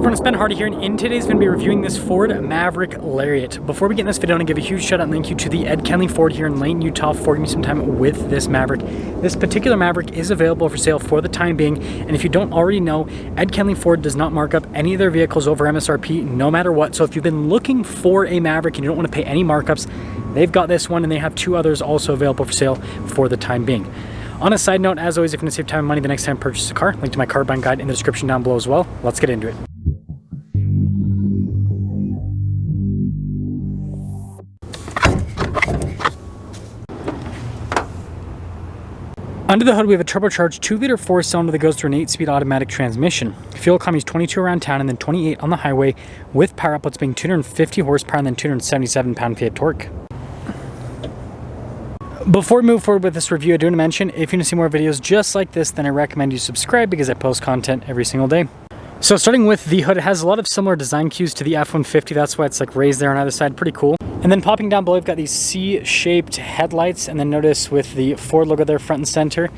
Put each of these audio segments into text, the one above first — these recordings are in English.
Hey everyone, it's Ben Hardy here, and in today's video, I'm going to be reviewing this Ford Maverick Lariat. Before we get in this video, I want to give a huge shout out and thank you to the Ed Kenley Ford here in Layton, Utah for giving me some time with this Maverick. This particular Maverick is available for sale for the time being, and if you don't already know, Ed Kenley Ford does not mark up any of their vehicles over MSRP no matter what. So if you've been looking for a Maverick and you don't want to pay any markups, they've got this one, and they have two others also available for sale for the time being. On a side note, as always, if you want to save time and money the next time you purchase a car, link to my car buying guide in the description down below as well. Let's get into it. Under the hood, we have a turbocharged 2-liter 4-cylinder that goes through an 8-speed automatic transmission. Fuel economy is 22 around town and then 28 on the highway, with power outputs being 250 horsepower and then 277 pound-feet of torque. Before we move forward with this review, I do want to mention, if you want to see more videos just like this, then I recommend you subscribe because I post content every single day. So starting with the hood, it has a lot of similar design cues to the F-150, that's why it's like raised there on either side, pretty cool. And then popping down below, we've got these C-shaped headlights, and then notice with the Ford logo there front and center,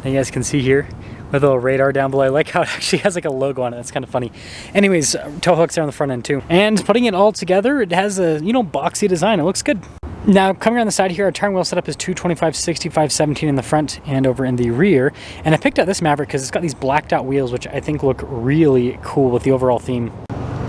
and you guys can see here with a little radar down below. I like how it actually has like a logo on it, that's kind of funny. Anyways, tow hooks there on the front end too. And putting it all together, it has a, you know, boxy design, it looks good. Now, coming around the side here, our tire wheel setup is 225, 65, 17 in the front and over in the rear. And I picked out this Maverick because it's got these blacked out wheels, which I think look really cool with the overall theme.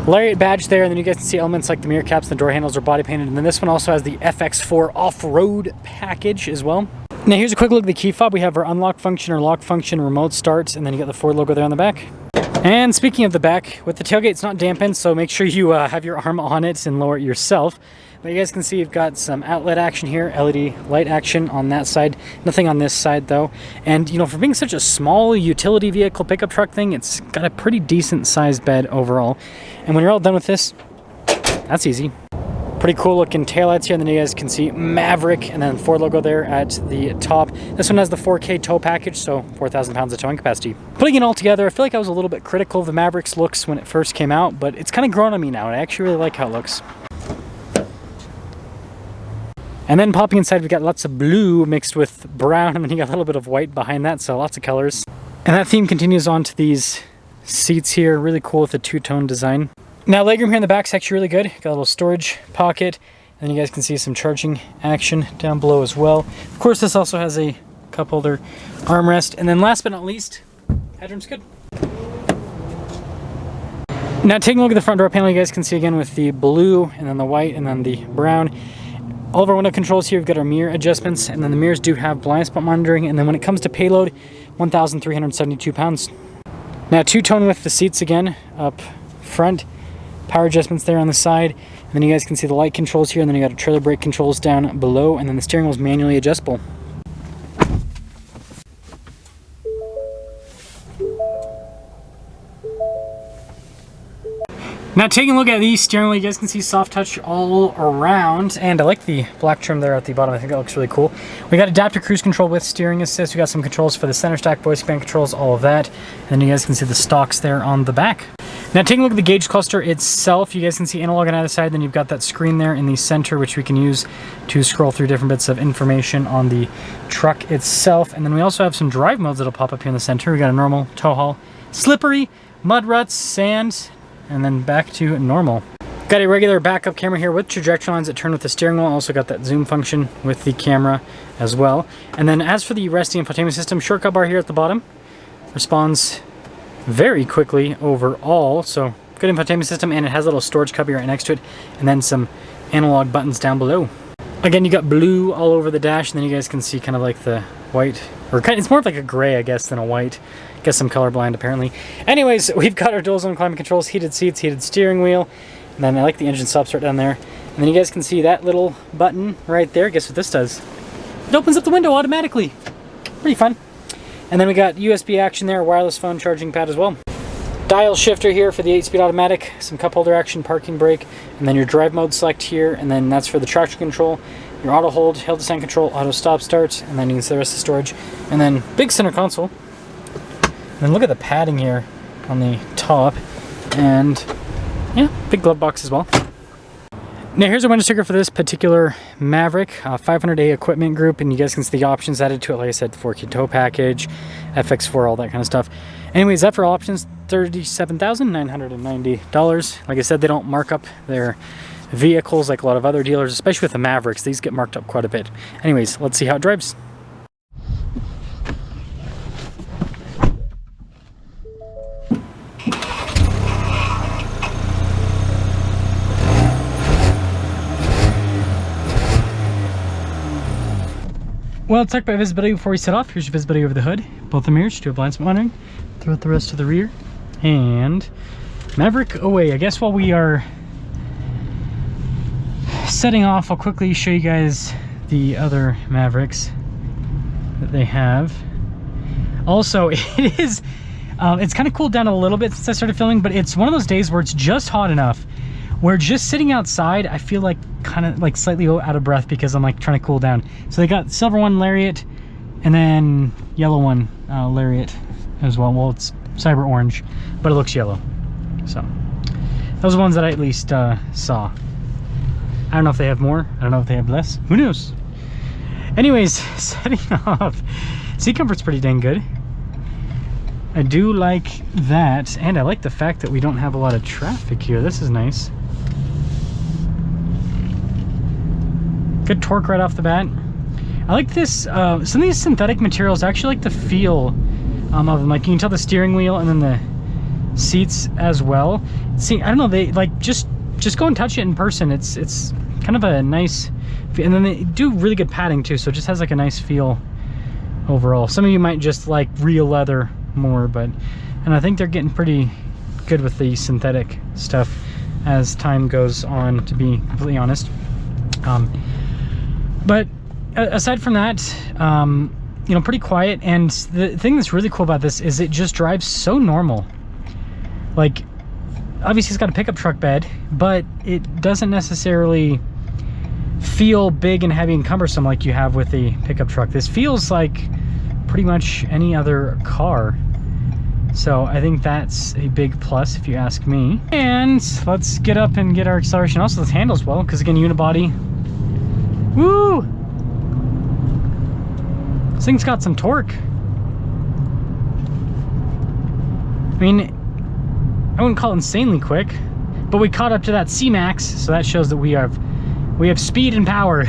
Lariat badge there, and then you guys can see elements like the mirror caps, the door handles are body painted, and then this one also has the FX4 off-road package as well. Now here's a quick look at the key fob. We have our unlock function, or lock function, remote starts, and then you got the Ford logo there on the back. And speaking of the back, with the tailgate, it's not dampened, so make sure you have your arm on it and lower it yourself. But you guys can see you've got some outlet action here, LED light action on that side, nothing on this side though. And you know, for being such a small utility vehicle pickup truck thing, it's got a pretty decent sized bed overall. And when you're all done with this, that's easy. Pretty cool looking taillights here, and then you guys can see Maverick and then Ford logo there at the top. This one has the 4K tow package, so 4,000 pounds of towing capacity. Putting it all together, I feel like I was a little bit critical of the Maverick's looks when it first came out, but it's kind of grown on me now, and I actually really like how it looks. And then popping inside, we've got lots of blue mixed with brown, and then you got a little bit of white behind that, so lots of colors. And that theme continues on to these seats here, really cool with the two-tone design. Now legroom here in the back is actually really good. Got a little storage pocket, and then you guys can see some charging action down below as well. Of course, this also has a cup holder armrest, and then last but not least, headroom's good. Now taking a look at the front door panel, you guys can see again with the blue, and then the white, and then the brown. All of our window controls here, we've got our mirror adjustments, and then the mirrors do have blind spot monitoring, and then when it comes to payload, 1,372 pounds. Now two-tone with the seats again, up front, power adjustments there on the side, and then you guys can see the light controls here, and then you got trailer brake controls down below, and then the steering wheel is manually adjustable. Now taking a look at the steering wheel, you guys can see soft touch all around, and I like the black trim there at the bottom. I think that looks really cool. We got adaptive cruise control with steering assist. We got some controls for the center stack, voice command controls, all of that. And then you guys can see the stocks there on the back. Now taking a look at the gauge cluster itself, you guys can see analog on either side, then you've got that screen there in the center, which we can use to scroll through different bits of information on the truck itself. And then we also have some drive modes that'll pop up here in the center. We got a normal, tow haul, slippery, mud ruts, sand, and then back to normal. Got a regular backup camera here with trajectory lines that turn with the steering wheel. Also got that zoom function with the camera as well. And then as for the resting infotainment system, shortcut bar here at the bottom responds very quickly overall. So good infotainment system, and it has a little storage cubby right next to it, and then some analog buttons down below. Again, you got blue all over the dash, and then you guys can see kind of like the white, or kind of, it's more of like a gray, I guess, than a white. Guess I'm colorblind apparently. Anyways, we've got our dual zone climate controls, heated seats, heated steering wheel, and then I like the engine stops right down there. And then you guys can see that little button right there. Guess what this does? It opens up the window automatically. Pretty fun. And then we got USB action there, wireless phone charging pad as well. Dial shifter here for the 8-speed automatic, some cup holder action, parking brake, and then your drive mode select here, and then that's for the traction control, your auto hold, hill descent control, auto stop start, and then you can see the rest of the storage. And then big center console. And then look at the padding here on the top, and yeah, big glove box as well. Now here's a window sticker for this particular Maverick, 500A equipment group, and you guys can see the options added to it. Like I said, 4K tow package, FX4, all that kind of stuff. Anyways, after all options, $37,990. Like I said, they don't mark up their vehicles like a lot of other dealers, especially with the Mavericks. These get marked up quite a bit. Anyways, let's see how it drives. Well, let's talk about visibility before we set off. Here's your visibility over the hood, both the mirrors, do a blind spot monitoring throughout the rest of the rear, and Maverick away. I guess while we are setting off, I'll quickly show you guys the other Mavericks that they have. Also, it's kind of cooled down a little bit since I started filming, but it's one of those days where it's just hot enough where just sitting outside, I feel like kind of like slightly out of breath because I'm like trying to cool down. So they got silver one Lariat and then yellow one Lariat as well. Well, it's cyber orange, but it looks yellow. So those are the ones that I at least saw. I don't know if they have more. I don't know if they have less. Who knows? Anyways, setting off. Seat comfort's pretty dang good. I do like that, and I like the fact that we don't have a lot of traffic here. This is nice. Good torque right off the bat. I like this, some of these synthetic materials, I actually like the feel of them. Like you can tell the steering wheel and then the seats as well. See, I don't know, they like, just go and touch it in person. It's kind of a nice, and then they do really good padding too, so it just has like a nice feel overall. Some of you might just like real leather more, and I think they're getting pretty good with the synthetic stuff as time goes on, to be completely honest. But aside from that, you know, pretty quiet. And the thing that's really cool about this is it just drives so normal. Like, obviously it's got a pickup truck bed, but it doesn't necessarily feel big and heavy and cumbersome like you have with the pickup truck. This feels like pretty much any other car. So I think that's a big plus if you ask me. And let's get up and get our acceleration. Also, this handles well because again, unibody. Woo! This thing's got some torque. I mean, I wouldn't call it insanely quick, but we caught up to that C-Max, so that shows that we have speed and power.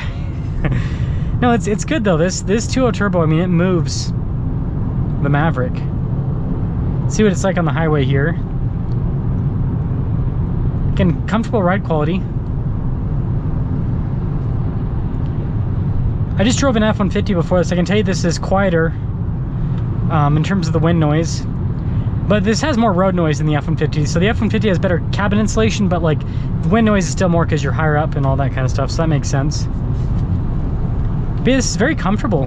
No, it's good though. This 2.0 turbo, I mean, it moves the Maverick. Let's see what it's like on the highway here. Again, comfortable ride quality. I just drove an F-150 before this. I can tell you this is quieter in terms of the wind noise, but this has more road noise than the F-150. So the F-150 has better cabin insulation, but like the wind noise is still more because you're higher up and all that kind of stuff. So that makes sense. But this is very comfortable.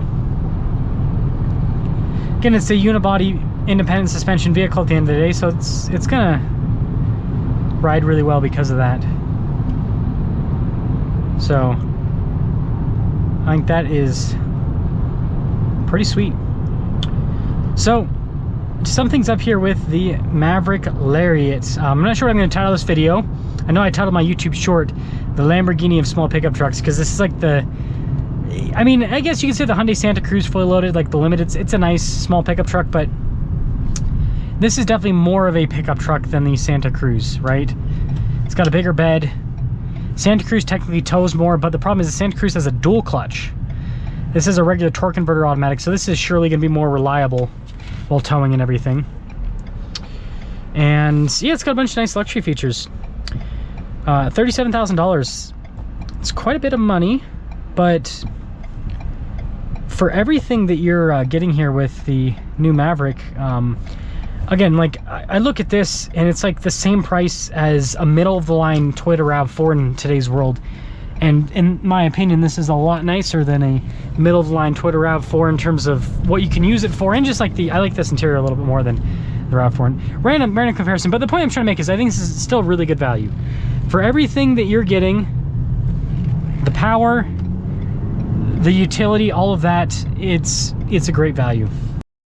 Again, it's a unibody independent suspension vehicle at the end of the day, so it's gonna ride really well because of that. So I think that is pretty sweet. So to sum things up here with the Maverick Lariat, I'm not sure what I'm going to title this video. I know I titled my YouTube short the Lamborghini of small pickup trucks, because this is like the, I mean, I guess you could say the Hyundai Santa Cruz fully loaded, like the Limited. It's a nice small pickup truck, but this is definitely more of a pickup truck than the Santa Cruz, right? It's got a bigger bed. Santa Cruz technically tows more, but the problem is the Santa Cruz has a dual clutch. This is a regular torque converter automatic, so this is surely going to be more reliable while towing and everything. And yeah, it's got a bunch of nice luxury features. $37,000. It's quite a bit of money, but for everything that you're getting here with the new Maverick, again, like I look at this and it's like the same price as a middle-of-the-line Toyota RAV4 in today's world. And in my opinion, this is a lot nicer than a middle-of-the-line Toyota RAV4 in terms of what you can use it for, and just like I like this interior a little bit more than the RAV4. Random comparison, but the point I'm trying to make is I think this is still really good value. For everything that you're getting, the power, the utility, all of that, it's a great value.